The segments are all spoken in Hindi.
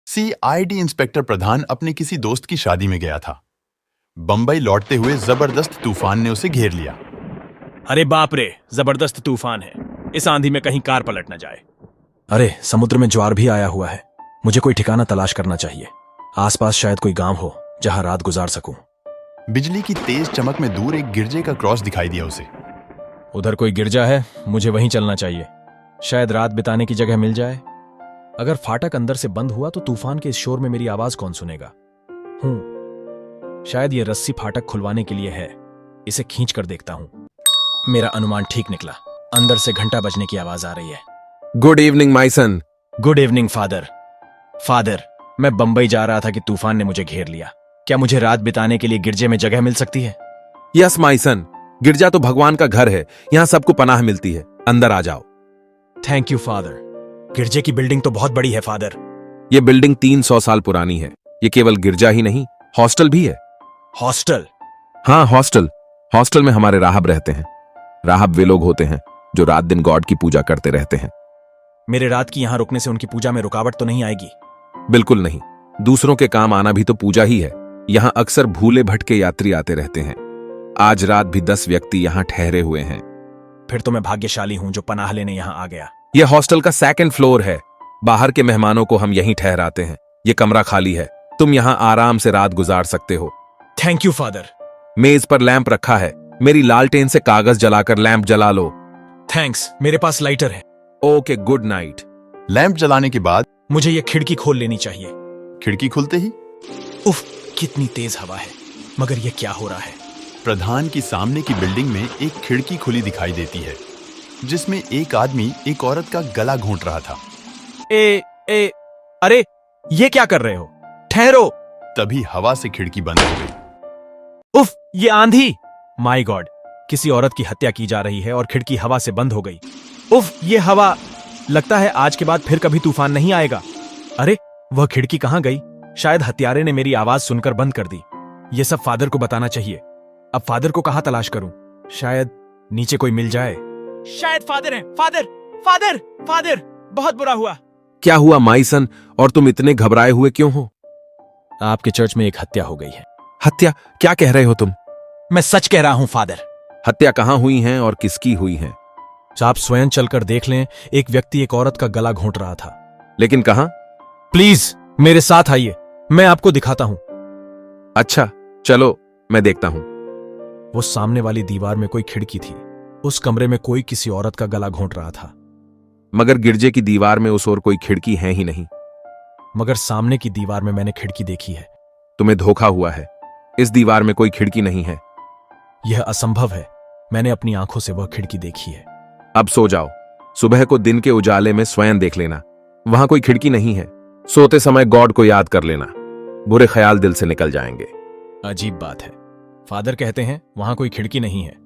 सीआईडी इंस्पेक्टर प्रधान अपने किसी दोस्त की शादी में गया था। बंबई लौटते हुए जबरदस्त तूफान ने उसे घेर लिया। अरे बाप रे, जबरदस्त तूफान है। इस आंधी में कहीं कार पलट न जाए। अरे समुद्र में ज्वार भी आया हुआ है। मुझे कोई ठिकाना तलाश करना चाहिए। आसपास शायद कोई गांव हो जहां रात गुजार सकूं। बिजली की तेज चमक में दूर एक गिरजे का क्रॉस दिखाई दिया उसे। उधर कोई गिरजा है, मुझे वहीं चलना चाहिए। शायद रात बिताने की जगह मिल जाए। अगर फाटक अंदर से बंद हुआ तो तूफान के इस शोर में मेरी आवाज कौन सुनेगा? शायद ये रस्सी फाटक खुलवाने के लिए है। इसे खींच कर देखता हूं। मेरा अनुमान ठीक निकला। अंदर से घंटा बजने की आवाज आ रही है। Good evening my son. Good evening father. Father, मैं बंबई जा रहा था कि तूफान ने मुझे घेर लिया। क्या मुझे रात बिताने के लिए गिरजे में जगह मिल सकती है? यस माय सन, गिरजा तो भगवान का घर है। यहां सबको पनाह मिलती है। अंदर आ जाओ। Thank you father. गिरजे की बिल्डिंग तो बहुत बड़ी है फादर। यह बिल्डिंग 300 साल पुरानी है। यह केवल गिरजा ही नहीं, हॉस्टल भी है। हॉस्टल? हाँ, हॉस्टल। हॉस्टल में हमारे राहब रहते हैं। राहब वे लोग होते हैं जो रात दिन गॉड की पूजा करते रहते हैं। मेरे रात की यहां रुकने से उनकी पूजा में रुकावट तो नहीं आएगी? बिल्कुल नहीं। दूसरों के काम आना भी तो पूजा ही है। यहां अक्सर भूले भटके यात्री आते रहते हैं। आज रात भी 10 व्यक्ति यहां ठहरे हुए हैं। फिर तो मैं भाग्यशाली हूं जो पनाह लेने यहां आ गया। यह हॉस्टल का 2nd फ्लोर है। बाहर के मेहमानों को हम यहीं ठहराते हैं। यह कमरा खाली है। तुम यहां आराम से रात गुजार सकते हो। Thank you father. मेज पर लैंप रखा है। मेरी लालटेन से कागज जलाकर लैंप जला लो। थैंक्स, मेरे पास लाइटर है। Okay, good night. लैंप जलाने के बाद मुझे यह खिड़की खोल लेनी चाहिए। खिड़की खुलते ही उफ, कितनी तेज हवा है। मगर यह क्या हो रहा है? प्रधान की सामने की बिल्डिंग में एक खिड़की खुली दिखाई देती है, जिसमें एक आदमी एक औरत का गला घोंट रहा था। अरे ये क्या कर रहे हो? ठहरो। तभी हवा से खिड़की बंद हो गई। उफ, ये आंधी! माय गॉड, किसी औरत की हत्या की जा रही है और खिड़की हवा से बंद हो गई। उफ, ये हवा! लगता है आज के बाद फिर कभी तूफान नहीं आएगा। अरे वह खिड़की कहां गई? शायद हत्यारे ने मेरी आवाज सुनकर बंद कर दी। यह सब फादर को बताना चाहिए। अब फादर को कहां तलाश करूं? शायद नीचे कोई मिल जाए। शायद फादर हैं। Father, father, father! बहुत बुरा हुआ। क्या हुआ माय सन, और तुम इतने घबराए हुए क्यों हो? आपके चर्च में एक हत्या हो गई है। हत्या? क्या कह रहे हो तुम? मैं सच कह रहा हूं फादर। हत्या कहां हुई है और किसकी हुई है? आप स्वयं चलकर देख लें। एक व्यक्ति एक औरत का गला घोंट रहा था। लेकिन कहां? प्लीज मेरे साथ आइए, मैं आपको दिखाता हूं। अच्छा चलो, मैं देखता हूं। वो सामने वाली दीवार में कोई खिड़की थी। उस कमरे में कोई किसी औरत का गला घोंट रहा था। मगर गिरजे की दीवार में उस ओर कोई खिड़की है ही नहीं। मगर सामने की दीवार में मैंने खिड़की देखी है। तुम्हें धोखा हुआ है। इस दीवार में कोई खिड़की नहीं है। यह असंभव है। मैंने अपनी आंखों से वह खिड़की देखी है। अब सो जाओ। सुबह को दिन के उजाले में स्वयं देख लेना। वहां कोई खिड़की नहीं है। सोते समय गॉड को याद कर लेना। बुरे ख्याल दिल से निकल जाएंगे। अजीब बात है। फादर कहते हैं वहां कोई खिड़की नहीं है।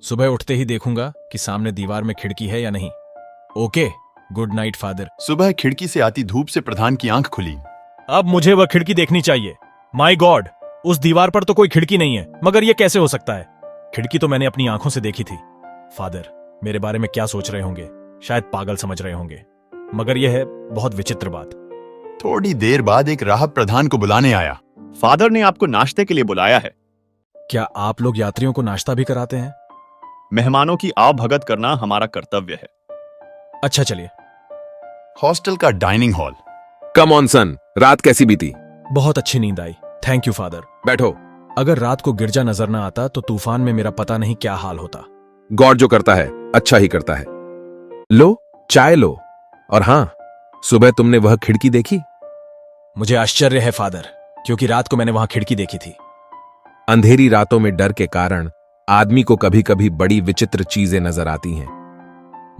सुबह उठते ही देखूंगा कि सामने दीवार में खिड़की है या नहीं। Okay, good night father. सुबह खिड़की से आती धूप से प्रधान की आंख खुली। अब मुझे वह खिड़की देखनी चाहिए। माय गॉड, उस दीवार पर तो कोई खिड़की नहीं है। मगर यह कैसे हो सकता है? खिड़की तो मैंने अपनी आंखों से देखी थी। फादर मेरे बारे में क्या सोच रहे होंगे? शायद पागल समझ रहे होंगे। मगर यह है बहुत विचित्र बात। थोड़ी देर बाद एक राहब प्रधान को बुलाने आया। फादर ने आपको नाश्ते के लिए बुलाया है। क्या आप लोग यात्रियों को नाश्ता भी कराते हैं? मेहमानों की आवभगत करना हमारा कर्तव्य है। अच्छा चलिए। हॉस्टल का डाइनिंग हॉल। कम ऑन सन, रात कैसी बीती? बहुत अच्छी नींद आई। Thank you father. बैठो। अगर रात को गिरजा नजर ना आता तो तूफान में मेरा पता नहीं क्या हाल होता। गॉड जो करता है अच्छा ही करता है। लो, चाय लो। और हां, सुबह तुमने वह खिड़की देखी? मुझे आश्चर्य है फादर, क्योंकि रात को मैंने वहां खिड़की देखी थी। अंधेरी रातों में डर के कारण आदमी को कभी कभी बड़ी विचित्र चीजें नजर आती हैं।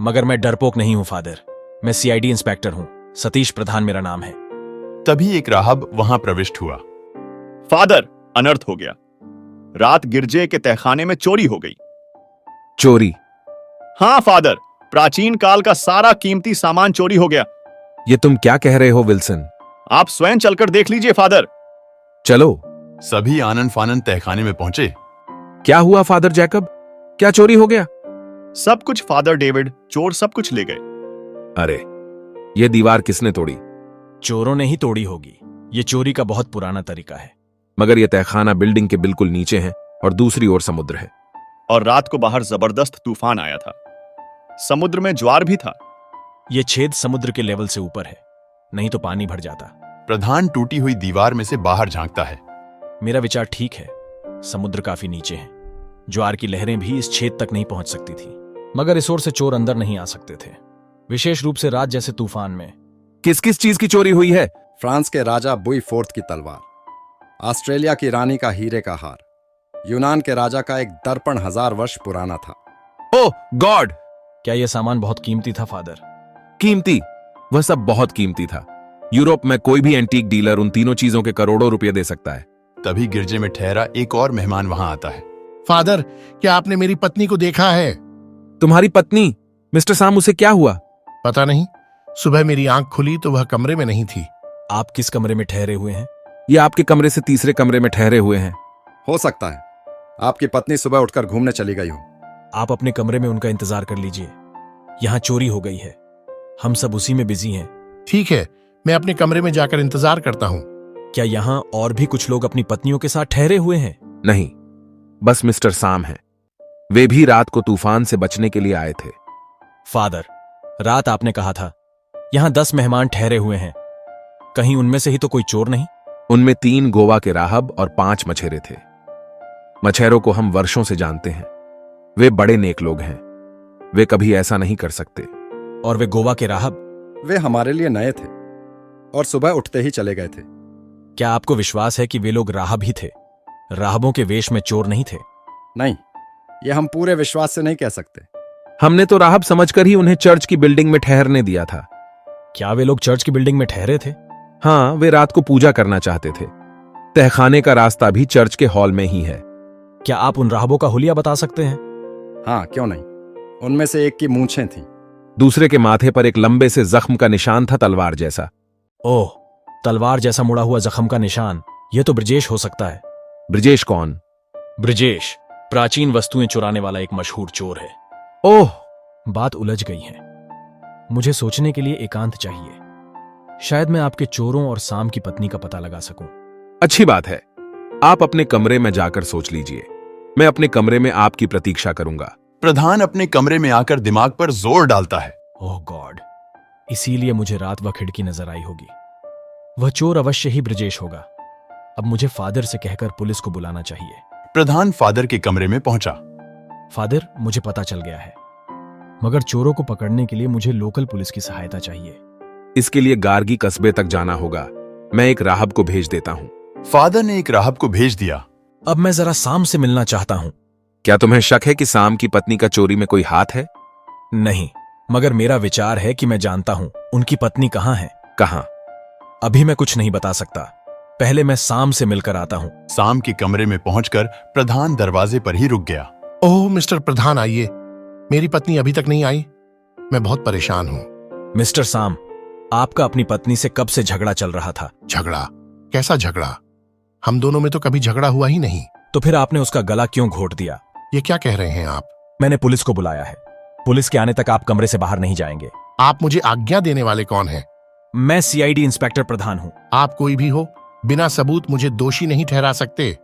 मगर मैं डरपोक नहीं हूं फादर। मैं सीआईडी इंस्पेक्टर हूं। सतीश प्रधान मेरा नाम है। तभी एक राहब वहां प्रविष्ट हुआ। फादर, अनर्थ हो गया। रात गिरजे के तहखाने में चोरी हो गई। चोरी? हाँ फादर, प्राचीन काल का सारा कीमती सामान चोरी हो गया। ये तुम क्या कह रहे हो विल्सन? आप स्वयं चलकर देख लीजिए फादर। चलो। सभी आनंद फानंद तहखाने में पहुंचे। क्या हुआ फादर जैकब? क्या चोरी हो गया? सब कुछ फादर डेविड, चोर सब कुछ ले गए। अरे, यह दीवार किसने तोड़ी? चोरों ने ही तोड़ी होगी। ये चोरी का बहुत पुराना तरीका है। मगर यह तहखाना बिल्डिंग के बिल्कुल नीचे है और दूसरी ओर समुद्र है। और रात को बाहर जबरदस्त तूफान आया था। समुद्र में ज्वार भी था। ये छेद समुद्र के लेवल से ऊपर है, नहीं तो पानी भर जाता। प्रधान टूटी हुई दीवार में से बाहर झांकता है। मेरा विचार ठीक है, समुद्र काफी नीचे है। ज्वार की लहरें भी इस छेद तक नहीं पहुंच सकती थी, मगर इस ओर से चोर अंदर नहीं आ सकते थे, विशेष रूप से रात जैसे तूफान में। किस किस चीज की चोरी हुई है? फ्रांस के राजा बुई फोर्थ की तलवार, ऑस्ट्रेलिया की रानी का हीरे का हार, यूनान के राजा का एक दर्पण 1000 वर्ष पुराना था। ओह गॉड! क्या यह सामान बहुत कीमती था फादर? कीमती? वह सब बहुत कीमती था। यूरोप में कोई भी एंटीक डीलर उन तीनों चीजों के करोड़ों रुपए दे सकता है। तभी गिरजे में ठहरा एक और मेहमान वहां आता है। फादर, क्या आपने मेरी पत्नी को देखा है? तुम्हारी पत्नी? मिस्टर साम, उसे क्या हुआ? पता नहीं, सुबह मेरी आंख खुली तो वह कमरे में नहीं थी। आप किस कमरे में ठहरे हुए हैं? ये आपके कमरे से तीसरे कमरे में ठहरे हुए हैं। हो सकता है आपकी पत्नी सुबह उठकर घूमने चली गई हो। आप अपने कमरे में उनका इंतजार कर लीजिए। यहां चोरी हो गई है, हम सब उसी में बिजी हैं। ठीक है, मैं अपने कमरे में जाकर इंतजार करता हूँ। क्या यहाँ और भी कुछ लोग अपनी पत्नियों के साथ ठहरे हुए हैं? नहीं, बस मिस्टर साम हैं। वे भी रात को तूफान से बचने के लिए आए थे। फादर, रात आपने कहा था यहां 10 मेहमान ठहरे हुए हैं, कहीं उनमें से ही तो कोई चोर नहीं? उनमें 3 गोवा के राहब और 5 मछेरे थे। मछेरों को हम वर्षों से जानते हैं। वे बड़े नेक लोग हैं, वे कभी ऐसा नहीं कर सकते। और वे गोवा के राहब? वे हमारे लिए नए थे और सुबह उठते ही चले गए थे। क्या आपको विश्वास है कि वे लोग राहब ही थे, राहबों के वेश में चोर नहीं थे? नहीं, यह हम पूरे विश्वास से नहीं कह सकते। हमने तो राहब समझकर ही उन्हें चर्च की बिल्डिंग में ठहरने दिया था। क्या वे लोग चर्च की बिल्डिंग में ठहरे थे? हाँ, वे रात को पूजा करना चाहते थे। तहखाने का रास्ता भी चर्च के हॉल में ही है। क्या आप उन राहबों का हुलिया बता सकते हैं? हाँ, क्यों नहीं। उनमें से एक की मूंछें थीं। दूसरे के माथे पर एक लंबे से जख्म का निशान था, तलवार जैसा। ओह, तलवार जैसा मुड़ा हुआ जख्म का निशान। यह तो ब्रजेश हो सकता है। ब्रजेश कौन? ब्रजेश प्राचीन वस्तुएं चुराने वाला एक मशहूर चोर है। ओह! बात उलझ गई है। मुझे सोचने के लिए एकांत चाहिए। शायद मैं आपके चोरों और साम की पत्नी का पता लगा सकूं। अच्छी बात है, आप अपने कमरे में जाकर सोच लीजिए। मैं अपने कमरे में आपकी प्रतीक्षा करूंगा। प्रधान अपने कमरे में आकर दिमाग पर जोर डालता है। ओह गॉड, इसीलिए मुझे रात वह खिड़की नजर आई होगी। वह चोर अवश्य ही ब्रजेश होगा। अब मुझे फादर से कहकर पुलिस को बुलाना चाहिए। प्रधान फादर के कमरे में पहुंचा। फादर, मुझे पता चल गया है, मगर चोरों को पकड़ने के लिए मुझे लोकल पुलिस की सहायता चाहिए। इसके लिए गार्गी कस्बे तक जाना होगा। मैं एक राहब को भेज देता हूं। फादर ने एक राहब को भेज दिया। अब मैं जरा साम से मिलना चाहता हूं। क्या तुम्हें शक है कि साम की पत्नी का चोरी में कोई हाथ है? नहीं, मगर मेरा विचार है कि मैं जानता हूं उनकी पत्नी कहां है। कहां? अभी मैं कुछ नहीं बता सकता, पहले मैं साम से मिलकर आता हूं। साम के कमरे में पहुंचकर प्रधान दरवाजे पर ही रुक गया। ओह मिस्टर प्रधान, आइए। मेरी पत्नी अभी तक नहीं आई। मैं बहुत परेशान हूँ। मिस्टर साम, आपका अपनी पत्नी से कब से झगड़ा चल रहा था? झगड़ा? कैसा झगड़ा? हम दोनों में तो कभी झगड़ा हुआ ही नहीं। तो फिर आपने उसका गला क्यों घोट दिया? ये क्या कह रहे हैं आप? मैंने पुलिस को बुलाया है। पुलिस के आने तक आप कमरे से बाहर नहीं जाएंगे। आप मुझे आज्ञा देने वाले कौन हैं? मैं सीआईडी इंस्पेक्टर प्रधान हूं। आप कोई भी हो, बिना सबूत मुझे दोषी नहीं ठहरा सकते।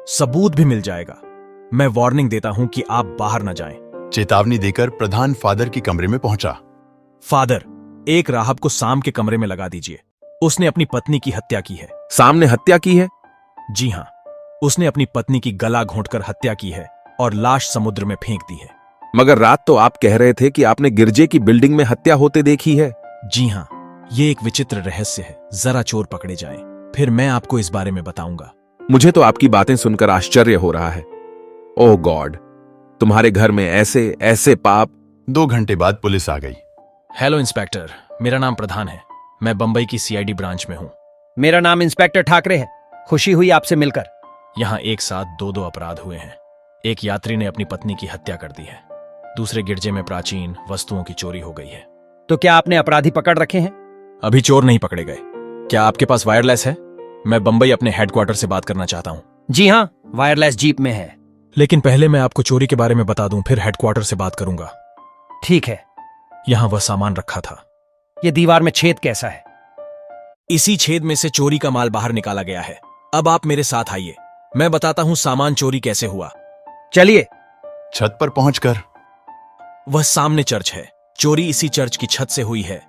सबूत भी मिल जाएगा। मैं वार्निंग देता हूं कि आप बाहर न जाएं। चेतावनी देकर प्रधान फादर के कमरे में पहुंचा। फादर, एक राहब को साम के कमरे में लगा दीजिए। उसने अपनी पत्नी की हत्या की है। साम ने हत्या की है? जी हां, उसने अपनी पत्नी की गला घोंटकर हत्या की है और लाश समुद्र में फेंक दी है। मगर रात तो आप कह रहे थे कि आपने गिरजे की बिल्डिंग में हत्या होते देखी है। जी हां, ये एक विचित्र रहस्य है। जरा चोर पकड़े जाएं, फिर मैं आपको इस बारे में बताऊंगा। मुझे तो आपकी बातें सुनकर आश्चर्य हो रहा है। ओह गॉड, तुम्हारे घर में ऐसे ऐसे पाप। 2 घंटे बाद पुलिस आ गई। हेलो इंस्पेक्टर, मेरा नाम प्रधान है। मैं बंबई की सीआईडी ब्रांच में हूं। मेरा नाम इंस्पेक्टर ठाकरे है। खुशी हुई आपसे मिलकर। यहां एक साथ 2 अपराध हुए हैं। एक यात्री ने अपनी पत्नी की हत्या कर दी है, दूसरे गिरजे में प्राचीन वस्तुओं की चोरी हो गई है। तो क्या आपने अपराधी पकड़ रखे हैं? अभी चोर नहीं पकड़े गए। क्या आपके पास वायरलेस है? मैं बंबई अपने हेडक्वार्टर से बात करना चाहता हूं। जी हाँ, वायरलेस जीप में है। लेकिन पहले मैं आपको चोरी के बारे में बता दूं, फिर हेडक्वार्टर से बात करूंगा। ठीक है। यहां वह सामान रखा था। ये दीवार में छेद कैसा है? इसी छेद में से चोरी का माल बाहर निकाला गया है। अब आप मेरे साथ आइए, मैं बताता हूं सामान चोरी कैसे हुआ। चलिए। छत पर पहुंचकर वह सामने चर्च है। चोरी इसी चर्च की छत से हुई है।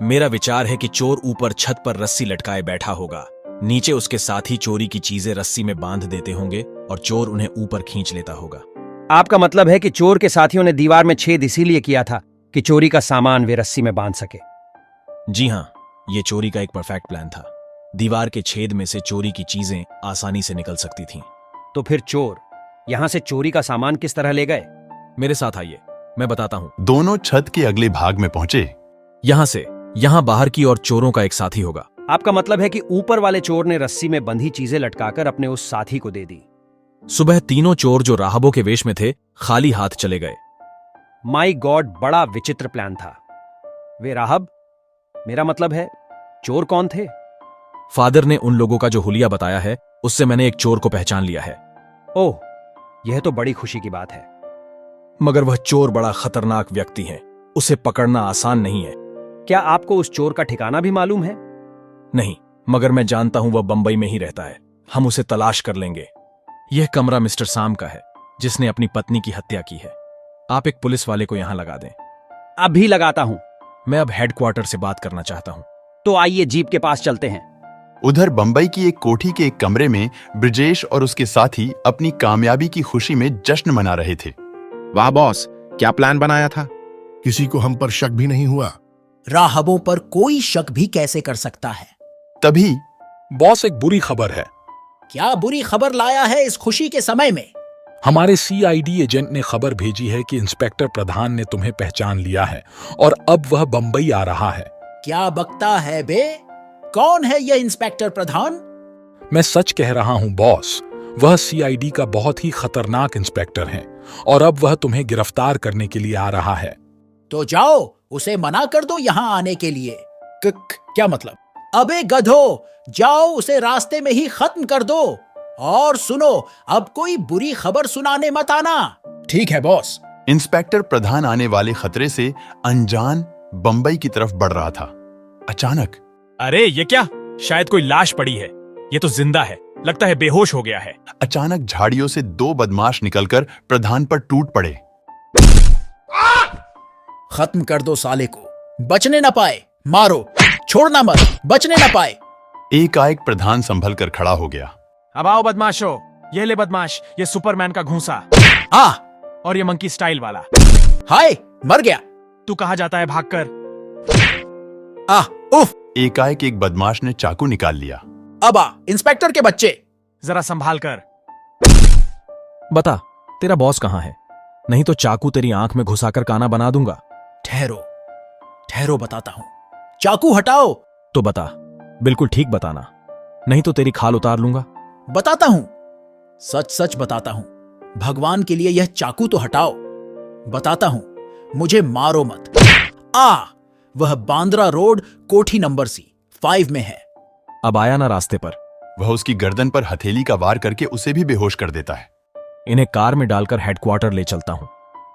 मेरा विचार है कि चोर ऊपर छत पर रस्सी लटकाए बैठा होगा, नीचे उसके साथी चोरी की चीजें रस्सी में बांध देते होंगे और चोर उन्हें ऊपर खींच लेता होगा। आपका मतलब है कि चोर के साथियों ने दीवार में छेद इसीलिए किया था कि चोरी का सामान वे रस्सी में बांध सके। जी हां, यह चोरी का एक परफेक्ट प्लान था। दीवार के छेद में से चोरी की चीजें आसानी से निकल सकती थीं। तो फिर चोर यहां से चोरी का सामान किस तरह ले गए? मेरे साथ आइए, मैं बताता हूं। दोनों छत के अगले भाग में पहुंचे। यहां से यहां बाहर की ओर चोरों का एक साथी होगा। आपका मतलब है कि ऊपर वाले चोर ने रस्सी में बंधी चीजें लटकाकर अपने उस साथी को दे दी। सुबह तीनों चोर जो राहबों के वेश में थे खाली हाथ चले गए। माई गॉड, बड़ा विचित्र प्लान था। वे राहब, मेरा मतलब है चोर कौन थे? फादर ने उन लोगों का जो हुलिया बताया है उससे मैंने एक चोर को पहचान लिया है। ओह, यह तो बड़ी खुशी की बात है। मगर वह चोर बड़ा खतरनाक व्यक्ति है, उसे पकड़ना आसान नहीं है। क्या आपको उस चोर का ठिकाना भी मालूम है? नहीं, मगर मैं जानता हूं वह बंबई में ही रहता है। हम उसे तलाश कर लेंगे। यह कमरा मिस्टर साम का है, जिसने अपनी पत्नी की हत्या की है। आप एक पुलिस वाले को यहां लगा दें। अभी लगाता हूं। मैं अब हेडक्वार्टर से बात करना चाहता हूं। तो आइए जीप के पास चलते हैं। उधर बंबई की एक कोठी के एक कमरे में ब्रिजेश और उसके साथी अपनी कामयाबी की खुशी में जश्न मना रहे थे। वाह बॉस, क्या प्लान बनाया था? किसी को हम पर शक भी नहीं हुआ। राहबों पर कोई शक भी कैसे कर सकता है? तभी बॉस, एक बुरी खबर है। क्या बुरी खबर लाया है इस खुशी के समय में? हमारे सीआईडी एजेंट ने खबर भेजी है कि इंस्पेक्टर प्रधान ने तुम्हें पहचान लिया है और अब वह बंबई आ रहा है। क्या बकता है बे? कौन है यह इंस्पेक्टर प्रधान? मैं सच कह रहा हूं बॉस, वह सीआईडी का बहुत ही खतरनाक इंस्पेक्टर है और अब वह तुम्हें गिरफ्तार करने के लिए आ रहा है। तो जाओ, उसे मना कर दो यहां आने के लिए। क्या मतलब? अबे गधो, जाओ उसे रास्ते में ही खत्म कर दो। और सुनो, अब कोई बुरी खबर सुनाने मत आना। ठीक है बॉस। इंस्पेक्टर प्रधान आने वाले खतरे से अनजान बंबई की तरफ बढ़ रहा था। अचानक अरे ये क्या? शायद कोई लाश पड़ी है। ये तो जिंदा है, लगता है बेहोश हो गया है। अचानक झाड़ियों से दो बदमाश निकलकर प्रधान पर टूट पड़े। खत्म कर दो साले को, बचने न पाए। मारो, छोड़ना मत, बचने न पाए। एकाएक प्रधान संभल कर खड़ा हो गया। अब आओ बदमाशो, ये ले बदमाश, ये सुपरमैन का घूंसा आ, और ये मंकी स्टाइल वाला। हाय, मर गया। तू कहां जाता है भागकर? उफ। एकाएक एक बदमाश ने चाकू निकाल लिया। अब आ, इंस्पेक्टर के बच्चे। जरा संभाल कर। बता, तेरा बॉस कहां है? नहीं तो चाकू तेरी आंख में घुसाकर काना बना दूंगा। ठहरो ठहरो, बताता हूं। चाकू हटाओ। तो बता, बिल्कुल ठीक बताना, नहीं तो तेरी खाल उतार लूंगा। बताता हूं, सच सच बताता हूं। भगवान के लिए यह चाकू तो हटाओ। बताता हूं, मुझे मारो मत। वह बांद्रा रोड कोठी नंबर C5 में है। अब आया ना रास्ते पर। वह उसकी गर्दन पर हथेली का वार करके उसे भी बेहोश कर देता है। इन्हें कार में डालकर हेडक्वार्टर ले चलता हूं।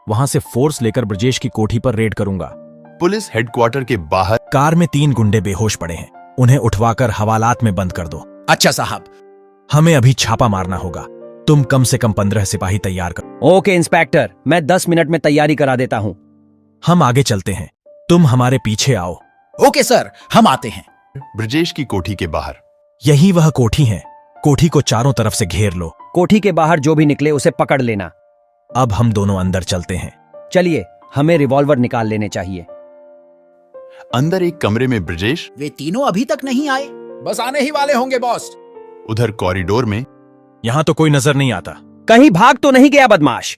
वहां से फोर्स लेकर ब्रजेश की कोठी पर रेड करूंगा। पुलिस हेडक्वार्टर के बाहर कार में 3 गुंडे बेहोश पड़े हैं, उन्हें उठवाकर हवालात में बंद कर दो। अच्छा साहब। हमें अभी छापा मारना होगा। तुम कम से कम 15 सिपाही तैयार करो। ओके इंस्पेक्टर, मैं 10 मिनट में तैयारी करा देता हूं। हम आगे चलते हैं, तुम हमारे पीछे आओ। ओके सर, हम आते हैं। ब्रजेश की कोठी के बाहर। यही वह कोठी है। कोठी को चारों तरफ से घेर लो। कोठी के बाहर जो भी निकले उसे पकड़ लेना। अब हम दोनों अंदर चलते हैं। चलिए, हमें रिवॉल्वर निकाल लेने चाहिए। अंदर एक कमरे में ब्रजेश। वे तीनों अभी तक नहीं आए। बस आने ही वाले होंगे बॉस। उधर कॉरिडोर में। यहां तो कोई नजर नहीं आता। कहीं भाग तो नहीं गया बदमाश?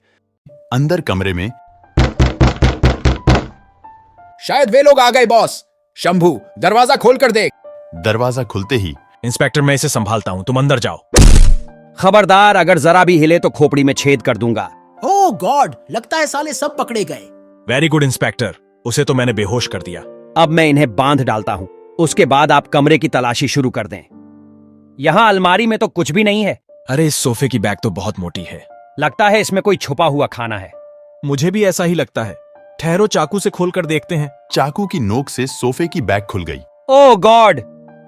अंदर कमरे में। शायद वे लोग आ गए बॉस। शंभू, दरवाजा खोल कर देख। दरवाजा खुलते ही इंस्पेक्टर, मैं इसे संभालता हूं, तुम अंदर जाओ। खबरदार, अगर जरा भी हिले तो खोपड़ी में छेद कर दूंगा। ओह गॉड, लगता है साले सब पकड़े गए। वेरी गुड इंस्पेक्टर, उसे तो मैंने बेहोश कर दिया। अब मैं इन्हें बांध डालता हूं, उसके बाद आप कमरे की तलाशी शुरू कर दें। यहां अलमारी में तो कुछ भी नहीं है। अरे इस सोफे की बैग तो बहुत मोटी है। लगता है इसमें कोई छुपा हुआ खाना है। मुझे भी ऐसा ही लगता है। ठहरो, चाकू से खोलकर देखते हैं। चाकू की नोक से सोफे की बैग खुल गई। ओह गॉड,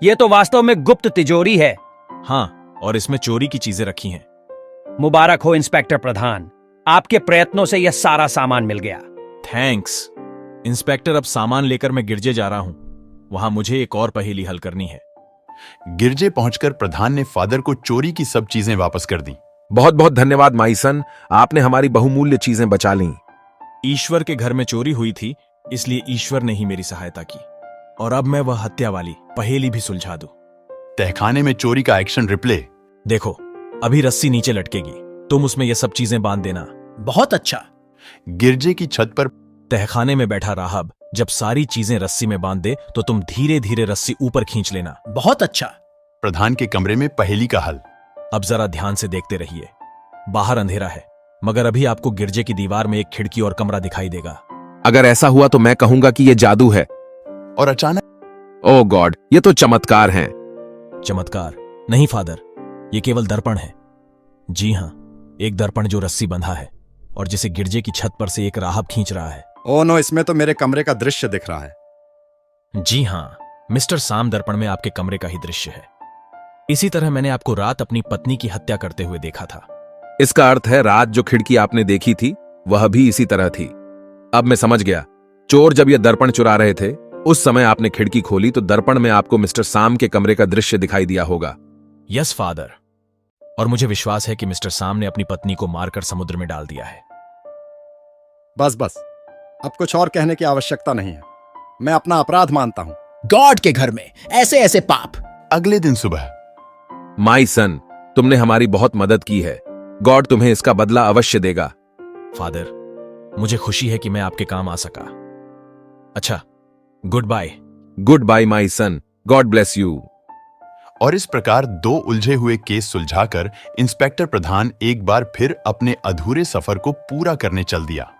ये तो वास्तव में गुप्त तिजोरी है। हाँ, और इसमें चोरी की चीजें रखी हैं। मुबारक हो इंस्पेक्टर प्रधान, आपके प्रयत्नों से यह सारा सामान मिल गया। Thanks inspector. अब सामान लेकर मैं गिरजे जा रहा हूं। वहां मुझे एक और पहेली हल करनी है। गिरजे पहुंचकर प्रधान ने फादर को चोरी की सब चीजें वापस कर दी। बहुत बहुत धन्यवाद माइसन, आपने हमारी बहुमूल्य चीजें बचा लीं। ईश्वर के घर में चोरी हुई थी, इसलिए ईश्वर ने ही मेरी सहायता की, और अब मैं वह हत्या वाली पहेली भी सुलझा दूं। तहखाने में चोरी का एक्शन रिप्ले। देखो, अभी रस्सी नीचे लटकेगी, तुम उसमें ये सब चीजें बांध देना। बहुत अच्छा। गिरजे की छत पर तहखाने में बैठा राहब जब सारी चीजें रस्सी में बांध दे तो तुम धीरे धीरे रस्सी ऊपर खींच लेना। बहुत अच्छा। प्रधान के कमरे में पहेली का हल। अब जरा ध्यान से देखते रहिए। बाहर अंधेरा है, मगर अभी आपको गिरजे की दीवार में एक खिड़की और कमरा दिखाई देगा। अगर ऐसा हुआ तो मैं कहूंगा कि यह जादू है। और अचानक ओह गॉड, ये तो चमत्कार हैं। चमत्कार नहीं फादर, ये केवल दर्पण है। जी हां, एक दर्पण जो रस्सी बंधा है और जिसे गिरजे की छत पर से एक राहब खींच रहा है। ओ नो, इसमें तो मेरे कमरे का दृश्य दिख रहा है। जी हां, मिस्टर साम दर्पण में आपके कमरे का ही दृश्य है। इसी तरह मैंने आपको रात अपनी पत्नी की हत्या करते हुए देखा था। इसका अर्थ है रात जो खिड़की आपने देखी थी वह भी इसी तरह थी। अब मैं समझ गया, चोर जब यह दर्पण चुरा रहे थे उस समय आपने खिड़की खोली तो दर्पण में आपको मिस्टर साम के कमरे का दृश्य दिखाई दिया होगा। यस फादर, और मुझे विश्वास है कि मिस्टर साम ने अपनी पत्नी को मारकर समुद्र में डाल दिया है। बस बस, अब कुछ और कहने की आवश्यकता नहीं है। मैं अपना अपराध मानता हूं। गॉड के घर में ऐसे ऐसे पाप। अगले दिन सुबह माई सन, तुमने हमारी बहुत मदद की है। गॉड तुम्हें इसका बदला अवश्य देगा। फादर, मुझे खुशी है कि मैं आपके काम आ सका। अच्छा, good bye. Good bye my son, God bless you. और इस प्रकार दो उलझे हुए केस सुलझाकर इंस्पेक्टर प्रधान एक बार फिर अपने अधूरे सफर को पूरा करने चल दिया।